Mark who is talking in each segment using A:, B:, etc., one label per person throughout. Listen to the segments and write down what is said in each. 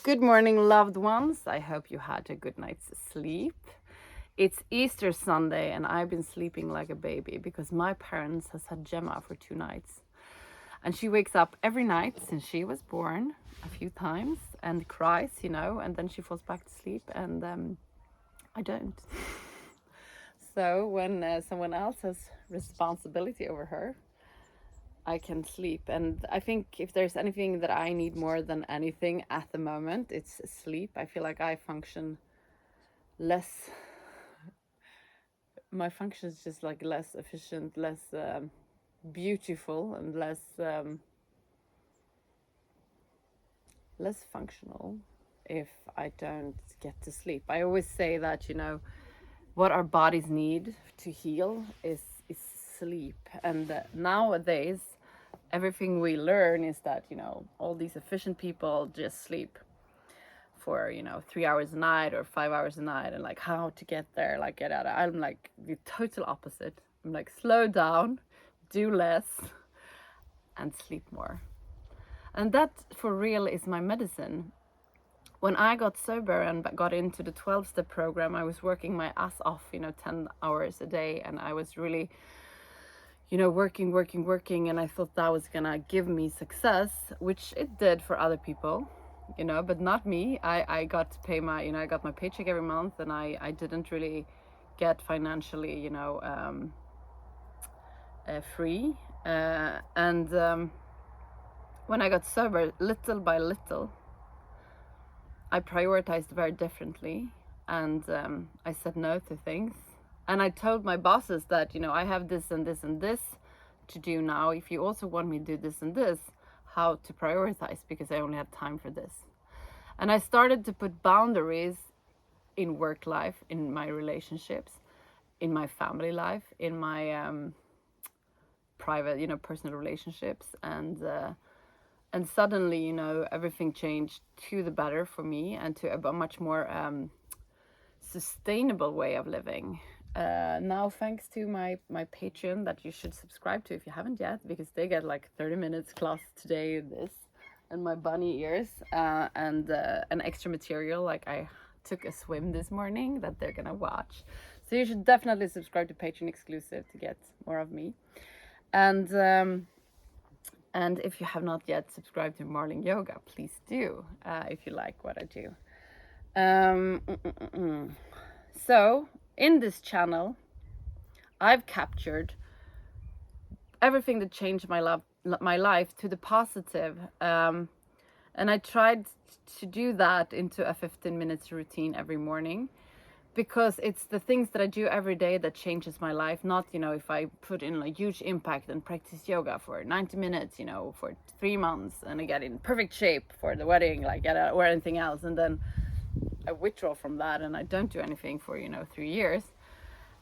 A: Good morning, loved ones. I hope you had a good night's sleep. It's Easter Sunday and I've been sleeping like a baby because my parents has had Gemma for 2 nights. And she wakes up every night since she was born a few times and cries, and then she falls back to sleep and I don't. So when someone else has responsibility over her, I can sleep. And I think if there's anything that I need more than anything at the moment, it's sleep. I feel like I function less, my function is just like less efficient, less beautiful, and less functional if I don't get to sleep. I always say that, what our bodies need to heal is sleep. And nowadays, everything we learn is that, all these efficient people just sleep for, 3 hours a night or 5 hours a night, and like how to get there, like get out. I'm like the total opposite. I'm like slow down, do less, and sleep more. And that for real is my medicine. When I got sober and got into the 12-step program, I was working my ass off, 10 hours a day, and I was really working, and I thought that was gonna give me success, which it did for other people, but not me. I got to pay my, I got my paycheck every month, and I didn't really get financially, free. And when I got sober, little by little, I prioritized very differently, and I said no to things. And I told my bosses that, I have this and this and this to do now. If you also want me to do this and this, how to prioritize, because I only have time for this. And I started to put boundaries in work life, in my relationships, in my family life, in my private, personal relationships. And suddenly, everything changed to the better for me and to a much more sustainable way of living. Now, thanks to my Patreon that you should subscribe to if you haven't yet, because they get like 30 minutes class today, this, and my bunny ears, and an extra material, like I took a swim this morning that they're gonna watch. So you should definitely subscribe to Patreon exclusive to get more of me. And if you have not yet subscribed to MarlingYoga, please do, if you like what I do. So in this channel, I've captured everything that changed my life to the positive. And I tried to do that into a 15 minutes routine every morning, because it's the things that I do every day that changes my life. Not, if I put in a huge impact and practice yoga for 90 minutes, for 3 months, and I get in perfect shape for the wedding, or anything else. And then I withdraw from that and I don't do anything for 3 years.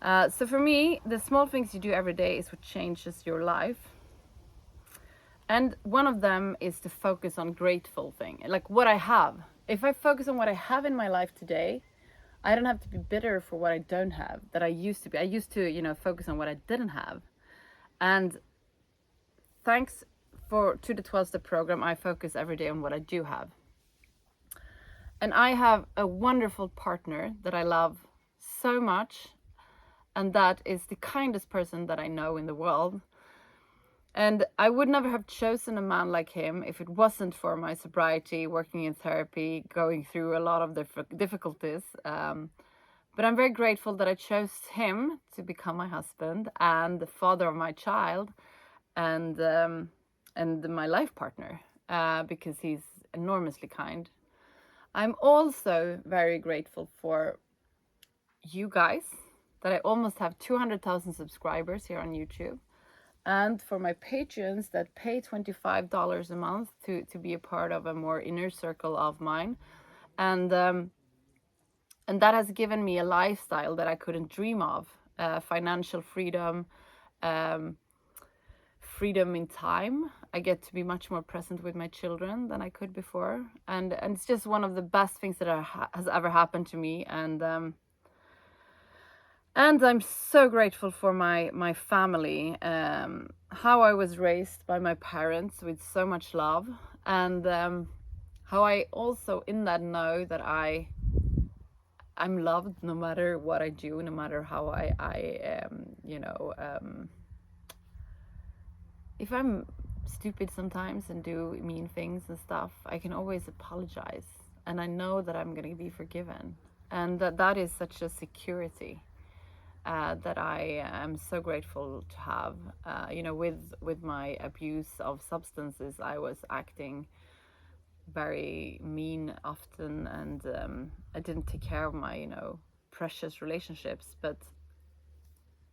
A: So for me, the small things you do every day is what changes your life. And one of them is to focus on grateful thing, like what I have. If I focus on what I have in my life today, I don't have to be bitter for what I don't have, that I used to be. I used to, focus on what I didn't have. And thanks to the 12-step program, I focus every day on what I do have. And I have a wonderful partner that I love so much, and that is the kindest person that I know in the world. And I would never have chosen a man like him if it wasn't for my sobriety, working in therapy, going through a lot of difficulties. But I'm very grateful that I chose him to become my husband and the father of my child, and my life partner, because he's enormously kind. I'm also very grateful for you guys, that I almost have 200,000 subscribers here on YouTube, and for my patrons that pay $25 a month to be a part of a more inner circle of mine. And that has given me a lifestyle that I couldn't dream of, financial freedom, freedom in time. I get to be much more present with my children than I could before, and it's just one of the best things that has ever happened to me. And I'm so grateful for my family, how I was raised by my parents with so much love, and how I also in that know that I'm loved no matter what I do, no matter how if I'm stupid sometimes and do mean things and stuff, I can always apologize, and I know that I'm going to be forgiven, and that is such a security that I am so grateful to have. With my abuse of substances, I was acting very mean often, and I didn't take care of my precious relationships. But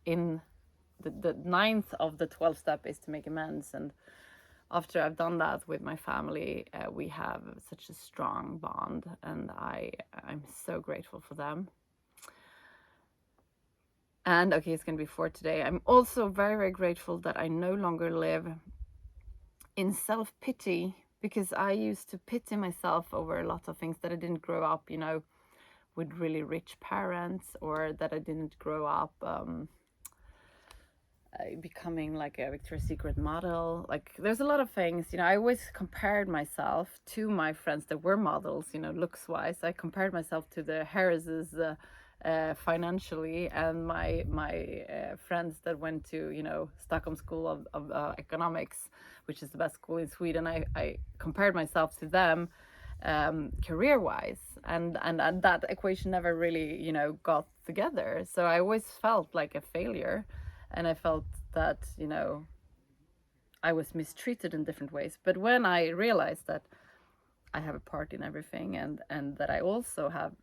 A: in the ninth of the 12 step is to make amends, and after I've done that with my family, we have such a strong bond, and I'm so grateful for them. And okay, it's gonna be for today. I'm also very, very grateful that I no longer live in self-pity, because I used to pity myself over a lot of things, that I didn't grow up, with really rich parents, or that I didn't grow up becoming like a Victoria's Secret model. Like, there's a lot of things, I always compared myself to my friends that were models, looks wise. I compared myself to the Harrises financially, and my friends that went to Stockholm School of Economics, which is the best school in Sweden. I compared myself to them career wise, and that equation never really got together. So I always felt like a failure, and I felt that I was mistreated in different ways. But when I realized that I have a part in everything, and that I also have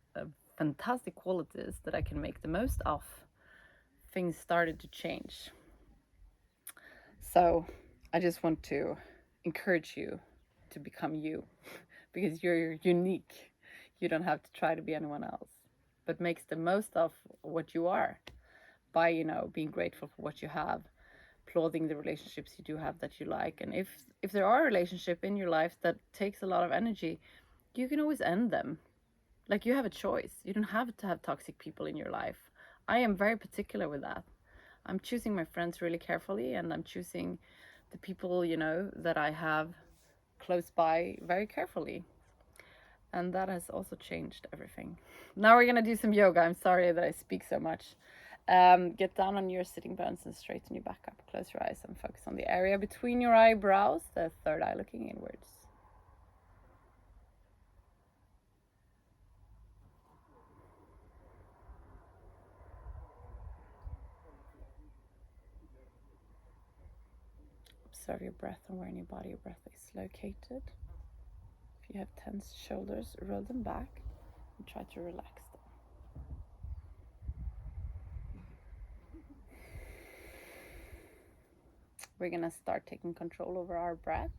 A: fantastic qualities that I can make the most of, things started to change. So I just want to encourage you to become you, because you're unique. You don't have to try to be anyone else, but makes the most of what you are by being grateful for what you have, applauding the relationships you do have that you like. And if there are a relationship in your life that takes a lot of energy, you can always end them. Like, you have a choice. You don't have to have toxic people in your life. I am very particular with that. I'm choosing my friends really carefully, and I'm choosing the people that I have close by very carefully. And that has also changed everything. Now we're gonna do some yoga. I'm sorry that I speak so much. Get down on your sitting bones and straighten your back up. Close your eyes and focus on the area between your eyebrows, the third eye looking inwards. Observe your breath and where in your body your breath is located. If you have tense shoulders, roll them back and try to relax them. We're gonna start taking control over our breath.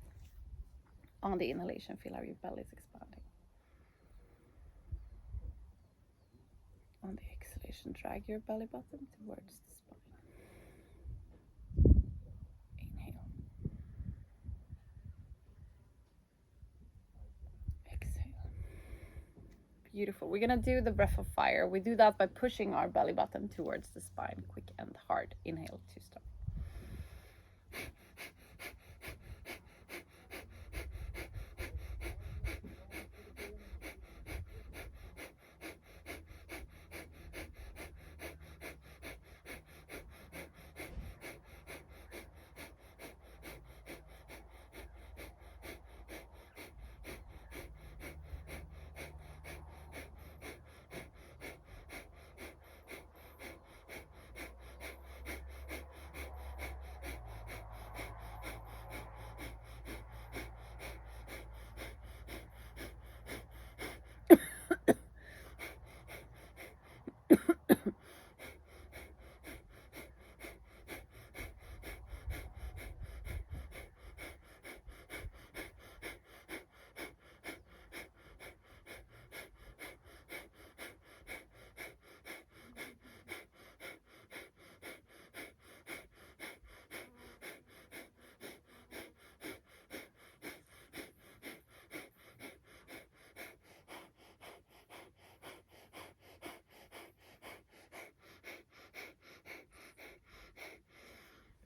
A: On the inhalation, feel how your belly is expanding. On the exhalation, drag your belly button towards the spine. Inhale. Exhale. Beautiful. We're gonna do the breath of fire. We do that by pushing our belly button towards the spine, quick and hard. Inhale to start.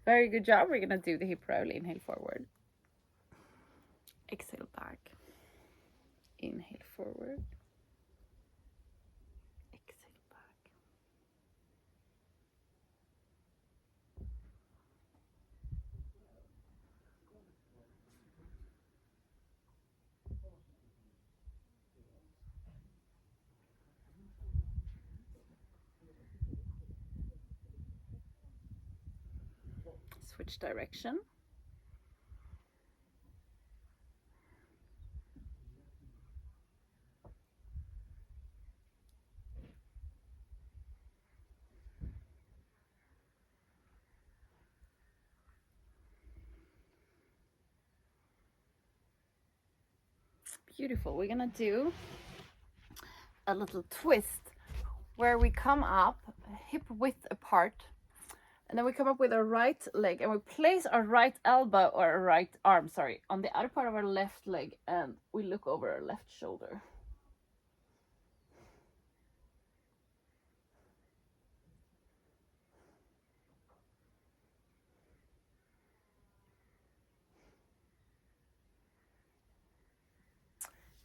A: Very good job. We're gonna do the hip roll. Inhale forward. Exhale back. forward. Exhale back. Switch direction. Beautiful. We're gonna do a little twist where we come up hip width apart, and then we come up with our right leg and we place our right elbow or our right arm, sorry, on the outer part of our left leg, and we look over our left shoulder.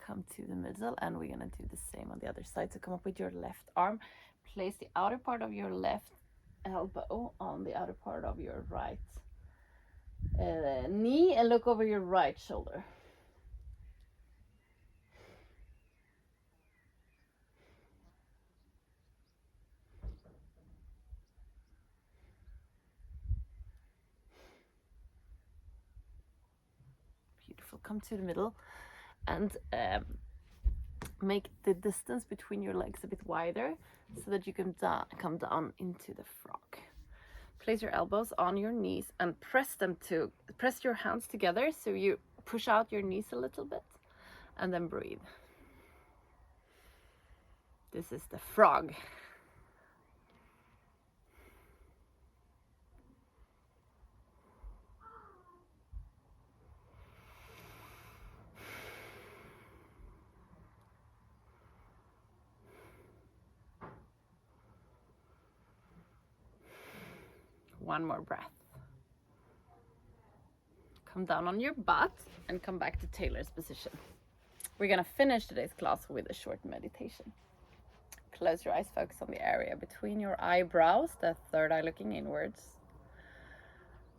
A: Come to the middle, and we're gonna do the same on the other side. So come up with your left arm, place the outer part of your left elbow on the outer part of your right knee, and look over your right shoulder. Beautiful. Come to the middle and make the distance between your legs a bit wider so that you can come down into the frog. Place your elbows on your knees and press your hands together so you push out your knees a little bit, and then breathe. This is the frog. One more breath. Come down on your butt and come back to Taylor's position. We're gonna finish today's class with a short meditation. Close your eyes, focus on the area between your eyebrows, the third eye looking inwards.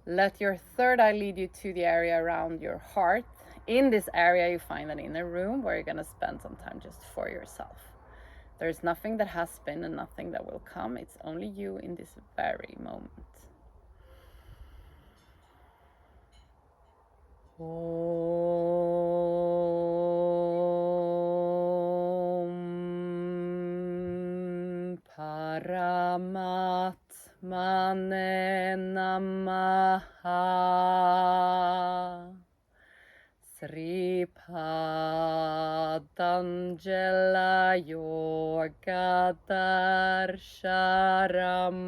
A: Let your third eye lead you to the area around your heart. In this area, you find an inner room where you're gonna spend some time just for yourself. There's nothing that has been and nothing that will come. It's only you in this very moment. Om Paramatmane Namaha. Sri Patanjala Yoga Darsharam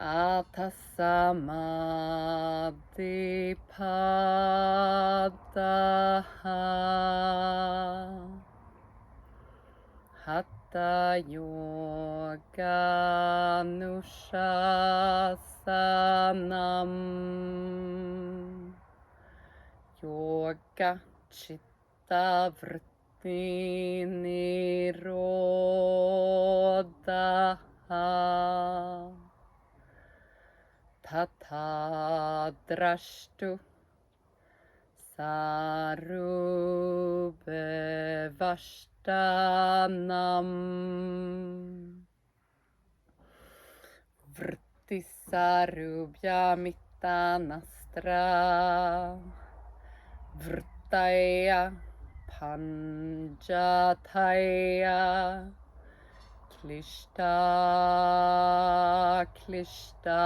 A: Atasamadhi Padaha Hatha Yoga Nushasanam Yoga Chitta Vritti Nirodha Tata Drashtu Sarube Vashtanam Vritti Sarubhya Mittanastra Vrittaya Panjataya Klishta Klishta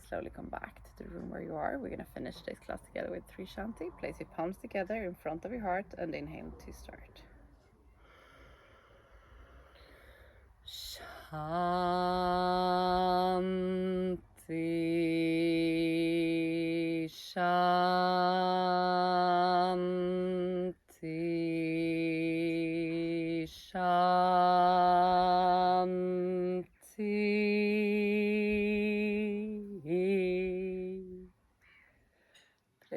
A: Slowly come back to the room where you are. We're going to finish today's class together with 3 Shanti. Place your palms together in front of your heart and inhale to start. Shanti, Shanti, Shanti.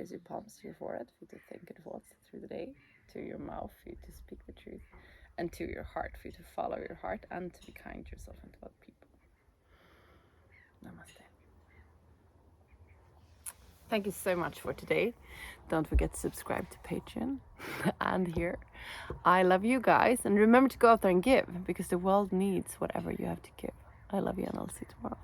A: place your palms to your forehead for you to think good thoughts through the day, to your mouth for you to speak the truth, and to your heart for you to follow your heart and to be kind to yourself and to other people. Namaste. Thank you so much for today. Don't forget to subscribe to Patreon and here. I love you guys, and remember to go out there and give, because the world needs whatever you have to give. I love you, and I'll see you tomorrow.